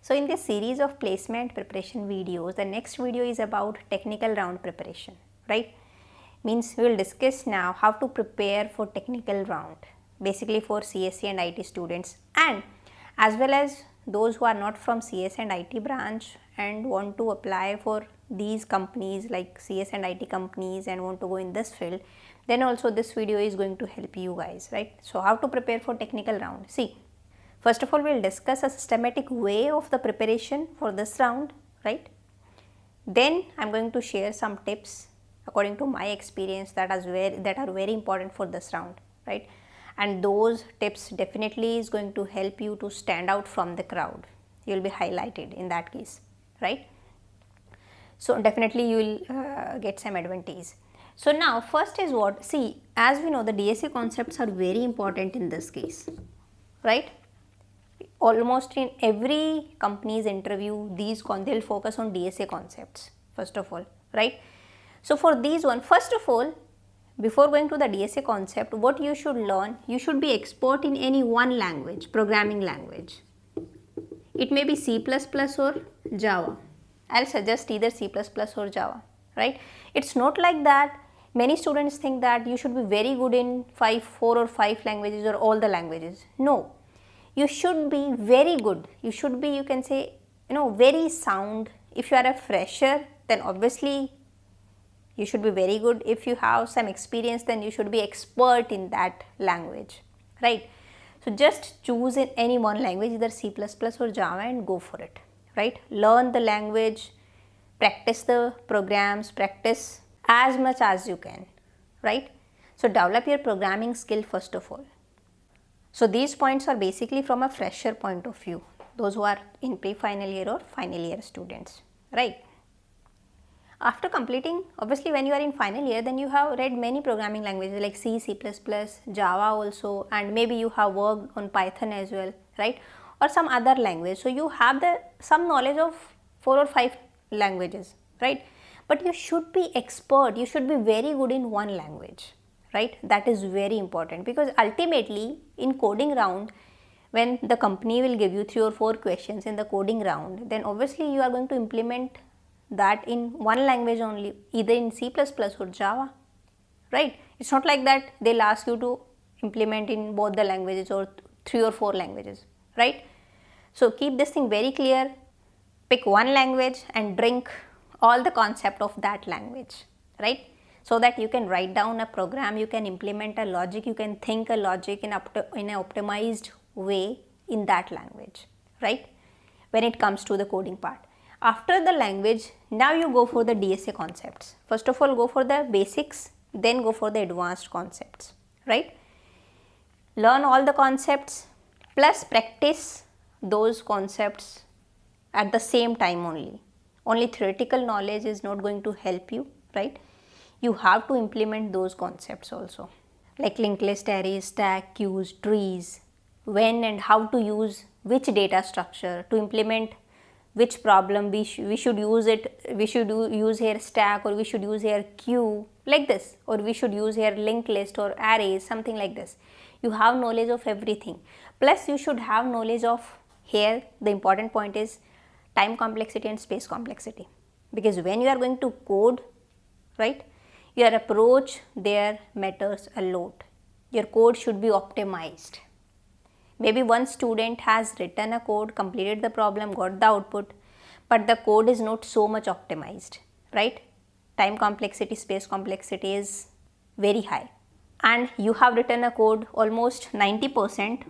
So in this series of placement preparation videos, the next video is about technical round preparation, right? Means we will discuss now how to prepare for technical round, basically for CSE and IT students, and as well as those who are not from CS and IT branch and want to apply for these companies like CS and IT companies and want to go in this field, then also this video is going to help you guys, right? So how to prepare for technical round? See, first of all, we will discuss a systematic way of the preparation for this round, right? Then I am going to share some tips according to my experience that are very important for this round, right? And those tips definitely is going to help you to stand out from the crowd. You will be highlighted in that case, right? So definitely you will get some advantage. So now first is what? See, as we know, the DSA concepts are very important in this case, right? Almost in every company's interview, they'll focus on DSA concepts first of all, right? So for these one, first of all, before going to the DSA concept, what you should learn, you should be expert in any one language, programming language. It may be C++ or Java. I'll suggest either C++ or Java, right? It's not like that. Many students think that you should be very good in 4 or 5 languages or all the languages. No, you should be very good. You should be, you can say, very sound. If you are a fresher, then obviously you should be very good. If you have some experience, then you should be expert in that language, right? So just choose in any one language, either C++ or Java, and go for it, right? Learn the language, practice the programs, practice as much as you can, right? So develop your programming skill first of all. So these points are basically from a fresher point of view, those who are in pre-final year or final year students, right? After completing, obviously when you are in final year, then you have read many programming languages like C, C++, Java also, and maybe you have worked on Python as well, right? Or some other language. So you have some knowledge of 4 or 5 languages, right? But you should be expert, you should be very good in one language, right? That is very important, because ultimately in coding round, when the company will give you 3 or 4 questions in the coding round, then obviously you are going to implement that in one language only, either in C++ or Java, right? It's not like that they'll ask you to implement in both the languages or 3 or 4 languages, right? So keep this thing very clear, pick one language and drink all the concept of that language, right? So that you can write down a program, you can implement a logic, you can think a logic in an optimized way in that language, right? When it comes to the coding part. After the language, now you go for the DSA concepts. First of all, go for the basics, then go for the advanced concepts, right? Learn all the concepts plus practice those concepts at the same time only. Only theoretical knowledge is not going to help you, right? You have to implement those concepts also, like linked list, arrays, stack, queues, trees, when and how to use which data structure to implement which problem. We should use use here stack, or we should use here queue, like this, or we should use here linked list or arrays, something like this. You have knowledge of everything, plus you should have knowledge of, here the important point is time complexity and space complexity, because when you are going to code, right, your approach there matters a lot. Your code should be optimized. Maybe one student has written a code, completed the problem, got the output, but the code is not so much optimized, right? Time complexity, space complexity is very high, and you have written a code almost 90%,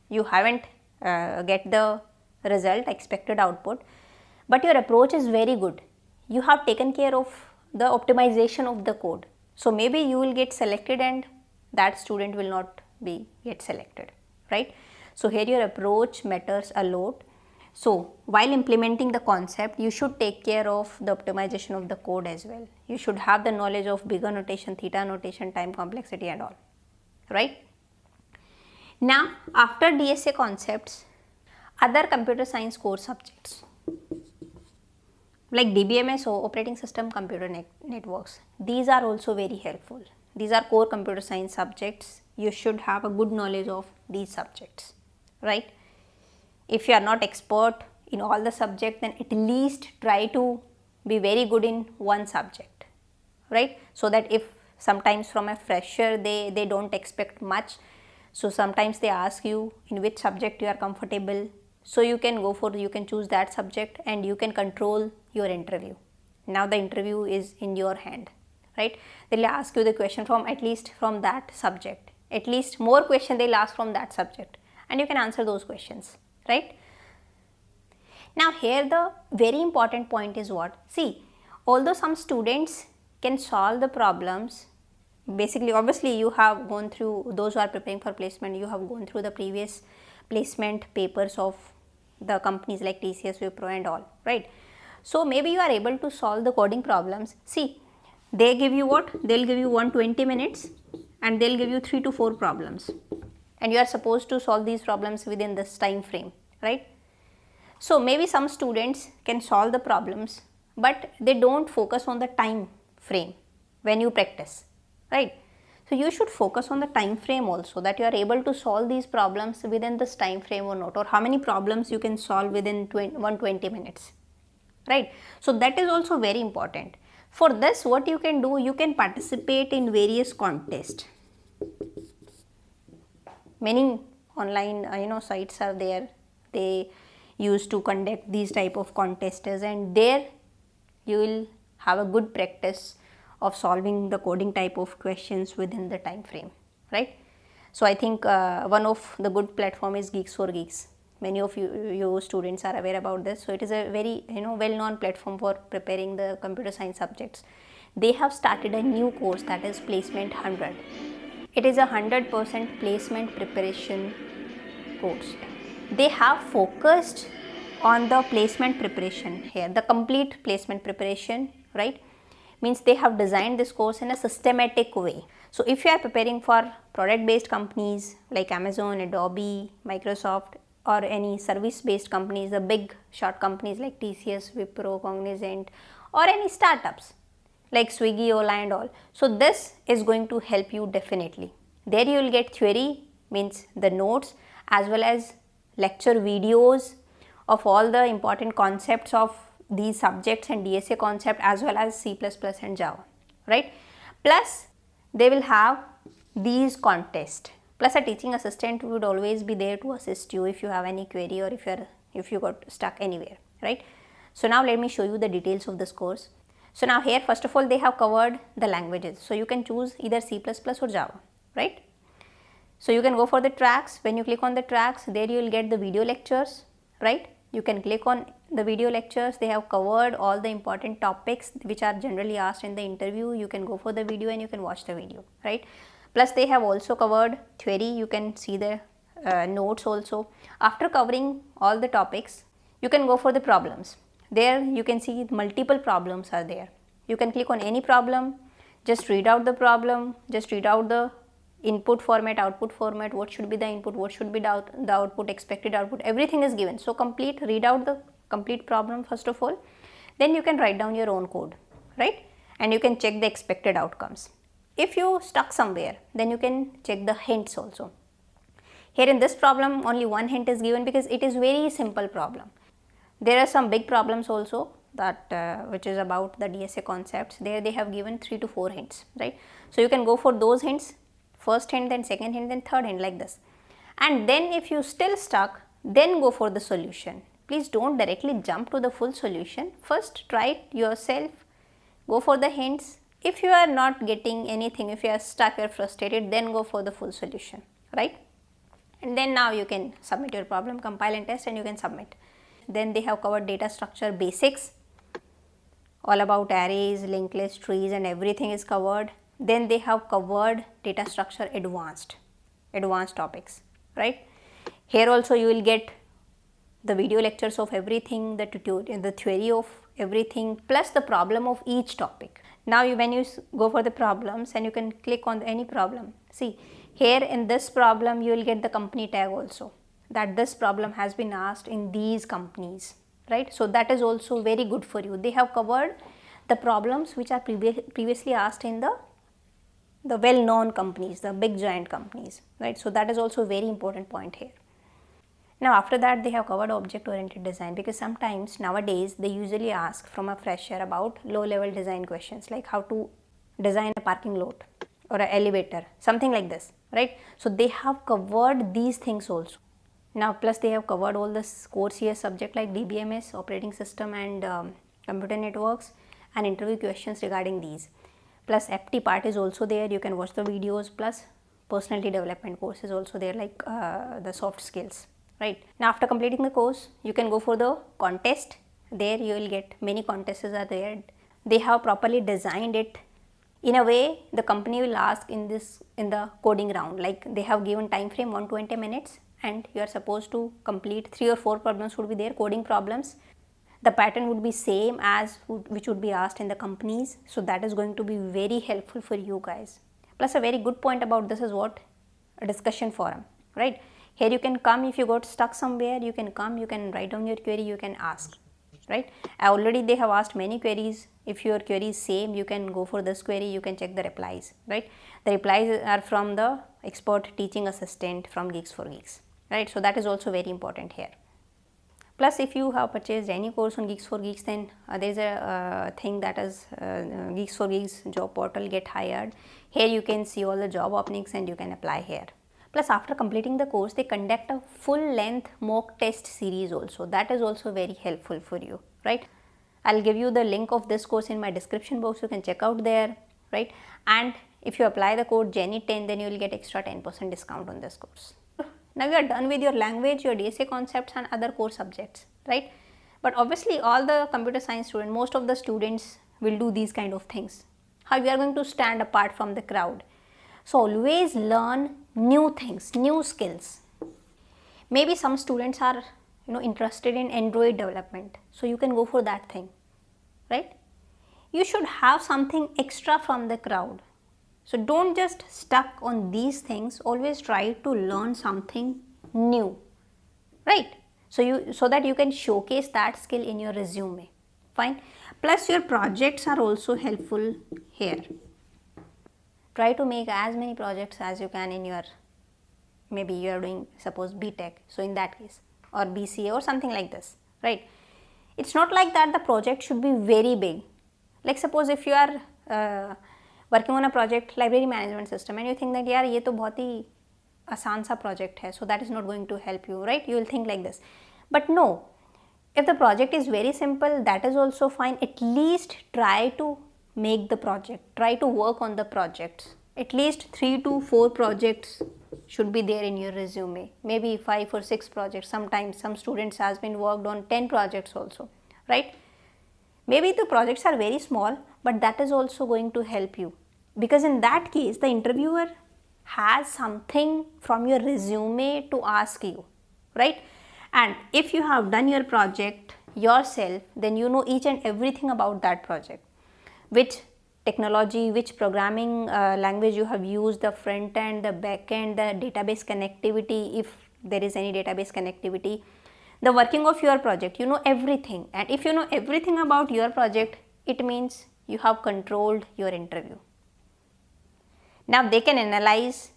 you haven't get the result, expected output, but your approach is very good. You have taken care of the optimization of the code. So maybe you will get selected and that student will not get selected, right? So here your approach matters a lot. So while implementing the concept, you should take care of the optimization of the code as well. You should have the knowledge of bigger notation, theta notation, time complexity and all, right? Now after DSA concepts, other computer science core subjects like DBMS or operating system computer networks, these are also very helpful. These are core computer science subjects. You should have a good knowledge of these subjects, right? if you are not expert in all the subject, then at least try to be very good in one subject, right? So that if sometimes from a fresher they don't expect much, so sometimes they ask you in which subject you are comfortable, so you can choose that subject and you can control your interview. Now the interview is in your hand, right? They'll ask you the question from at least from that subject, at least more question they'll ask from that subject, and you can answer those questions, right? Now here the very important point is what? See, although some students can solve the problems, basically obviously you have gone through, those who are preparing for placement, you have gone through the previous placement papers of the companies like TCS, Wipro and all, right? So maybe you are able to solve the coding problems. See, they give you what? They'll give you 120 minutes and they'll give you 3 to 4 problems, and you are supposed to solve these problems within this time frame, right? So maybe some students can solve the problems, but they don't focus on the time frame when you practice, right? So you should focus on the time frame also, that you are able to solve these problems within this time frame or not, or how many problems you can solve within 120 minutes, right? So that is also very important. For this, what you can do, you can participate in various contests. Many online sites are there, they used to conduct these type of contests, and there you will have a good practice of solving the coding type of questions within the time frame, right? So I think one of the good platform is Geeks for Geeks. Many of you students are aware about this. So it is a very well-known platform for preparing the computer science subjects. They have started a new course, that is Placement 100. It is a 100% placement preparation course. They have focused on the placement preparation here, the complete placement preparation, right? Means they have designed this course in a systematic way. So if you are preparing for product based companies like Amazon, Adobe, Microsoft, or any service based companies, the big short companies like TCS, Wipro, Cognizant, or any startups like Swiggy, Ola and all. So this is going to help you definitely. There you will get theory, means the notes, as well as lecture videos of all the important concepts of these subjects and Dsa concept, as well as C++ and Java, right? Plus they will have these contests, plus a teaching assistant would always be there to assist you if you have any query, or if you got stuck anywhere, right? So now let me show you the details of this course. So now here, first of all, they have covered the languages, so you can choose either C++ or Java, right? So you can go for the tracks. When you click on the tracks, there you will get the video lectures, right? You can click on the video lectures. They have covered all the important topics which are generally asked in the interview. You can go for the video and you can watch the video, right? Plus they have also covered theory. You can see the notes also. After covering all the topics, you can go for the problems. There you can see multiple problems are there. You can click on any problem, just read out the problem, just read out the input format, output format, what should be the input, what should be the output, expected output, everything is given. So read out the complete problem first of all, then you can write down your own code, right? And you can check the expected outcomes. If you stuck somewhere, then you can check the hints also. Here in this problem, only one hint is given because it is very simple problem. There are some big problems also that which is about the Dsa concepts. There they have given 3 to 4 hints, right? So you can go for those hints, first hint, then second hint, then third hint, like this. And then if you still stuck, then go for the solution. Please don't directly jump to the full solution. First try it yourself, go for the hints. If you are not getting anything, if you are stuck, you are frustrated, then go for the full solution, right? And then now you can submit your problem, compile and test, and you can submit. Then they have covered data structure basics, all about arrays, linked list, trees, and everything is covered. Then they have covered data structure advanced topics, right? Here also you will get the video lectures of everything, the tutorial, the theory of everything, plus the problem of each topic. Now when you go for the problems, and you can click on any problem. See, here in this problem you will get the company tag also, that this problem has been asked in these companies, right? So that is also very good for you. They have covered the problems which are previously asked in the well-known companies, the big giant companies, right? So that is also a very important point here. Now after that they have covered object oriented design, because sometimes nowadays they usually ask from a fresher about low level design questions like how to design a parking lot or an elevator, something like this, right? So they have covered these things also. Now plus they have covered all the core CS subject like DBMS, operating system and computer networks, and interview questions regarding these. Plus FT part is also there, you can watch the videos, plus personality development course is also there, like the soft skills, right? Now after completing the course you can go for the contest. There you will get many contests are there. They have properly designed it in a way the company will ask in the coding round, like they have given time frame 120 minutes and you are supposed to complete 3 or 4 problems would be there, coding problems. The pattern would be same as which would be asked in the companies, so that is going to be very helpful for you guys. Plus a very good point about this is what? A discussion forum, right? Here you can come, if you got stuck somewhere you can come, you can write down your query, you can ask, right? Already they have asked many queries. If your query is same, you can go for this query, you can check the replies, right? The replies are from the expert teaching assistant from Geeks for Geeks, right? So that is also very important here. Plus if you have purchased any course on Geeks for Geeks, then there is a thing that is Geeks for Geeks job portal, get hired. Here you can see all the job openings and you can apply here. Plus after completing the course they conduct a full length mock test series also, that is also very helpful for you, right? I'll give you the link of this course in my description box, you can check out there, right? And if you apply the code Jenny10, then you will get extra 10% discount on this course. Now you are done with your language, your Dsa concepts and other core subjects, right? But obviously all the computer science students, most of the students will do these kind of things. How you are going to stand apart from the crowd? So always learn new things, new skills. Maybe some students are interested in Android development, so you can go for that thing, right? You should have something extra from the crowd. So don't just stuck on these things, always try to learn something new, right? So that you can showcase that skill in your resume, fine? Plus your projects are also helpful here. Try to make as many projects as you can in your, maybe you are doing suppose BTech, so in that case, or BCA or something like this, right? It's not like that the project should be very big. Like suppose if you are working on a project library management system and you think that yaar ye to bahut hi aasan sa project hai, so that is not going to help you, right? You will think like this. But no, if the project is very simple, that is also fine. At least try to make the project, try to work on the projects. At least 3 to 4 projects should be there in your resume, maybe 5 or 6 projects. Sometimes some students has been worked on 10 projects also, right? Maybe the projects are very small, but that is also going to help you, because in that case the interviewer has something from your resume to ask you, right? And if you have done your project yourself, then you know each and everything about that project, which technology, which programming language you have used, the front end, the back end, the database connectivity, if there is any database connectivity, the working of your project, you know everything. And if you know everything about your project, it means you have controlled your interview. Now they can analyze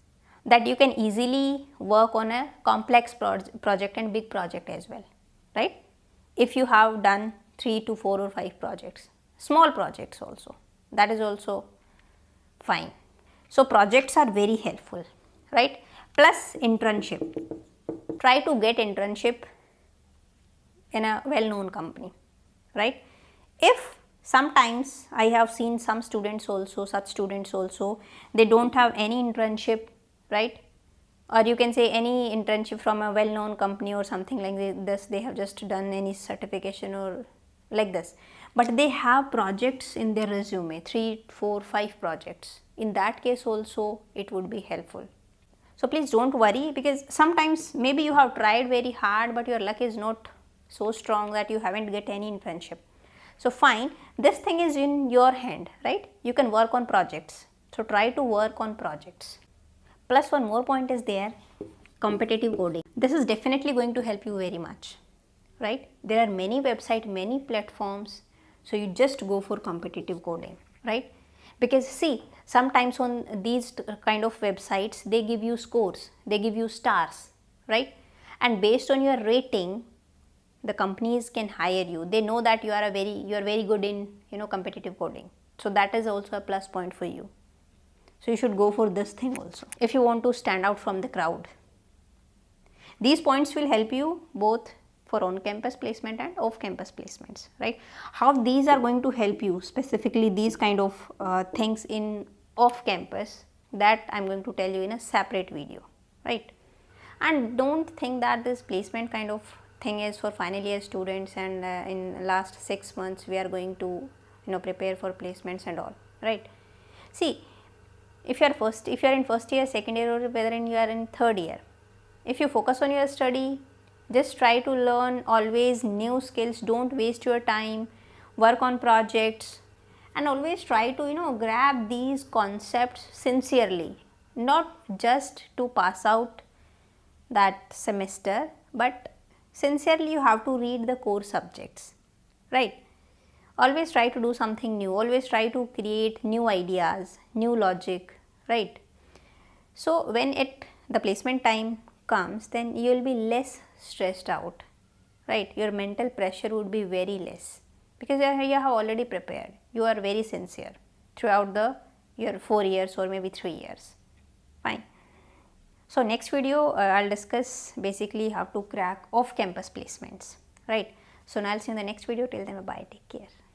that you can easily work on a complex project and big project as well, right? If you have done 3 to 4 or 5 projects, small projects also, that is also fine. So projects are very helpful, right? Plus internship. Try to get internship in a well-known company, right? If sometimes I have seen some students also, such students also, they don't have any internship, right? Or you can say any internship from a well-known company or something like this, they have just done any certification or like this. But they have projects in their resume, 3, 4, 5 projects. In that case also it would be helpful. So please don't worry, because sometimes maybe you have tried very hard but your luck is not so strong that you haven't get any internship. So fine, this thing is in your hand, right? You can work on projects. So try to work on projects. Plus one more point is there, competitive coding. This is definitely going to help you very much, right? There are many websites, many platforms. So you just go for competitive coding, right? Because see, sometimes on these kind of websites, they give you scores, they give you stars, right? and based on your rating the companies can hire you. They know that you are very good in competitive coding, so that is also a plus point for you. So you should go for this thing also if you want to stand out from the crowd. These points will help you both for on campus placement and off campus placements, right? How these are going to help you, specifically these kind of things in off campus, that I'm going to tell you in a separate video, right? And don't think that this placement kind of thing is for final year students and in last 6 months we are going to prepare for placements and all, right? See, if you are in first year, second year, or whether you are in third year, if you focus on your study, just try to learn always new skills, don't waste your time, work on projects, and always try to grab these concepts sincerely, not just to pass out that semester, but sincerely you have to read the core subjects, right? Always try to do something new, always try to create new ideas, new logic, right? So when the placement time comes, then you will be less stressed out, right? Your mental pressure would be very less because you have already prepared. You are very sincere throughout your 4 years or maybe 3 years. Fine. So next video I'll discuss basically how to crack off campus placements, right? So now I'll see you in the next video. Till then, bye, take care.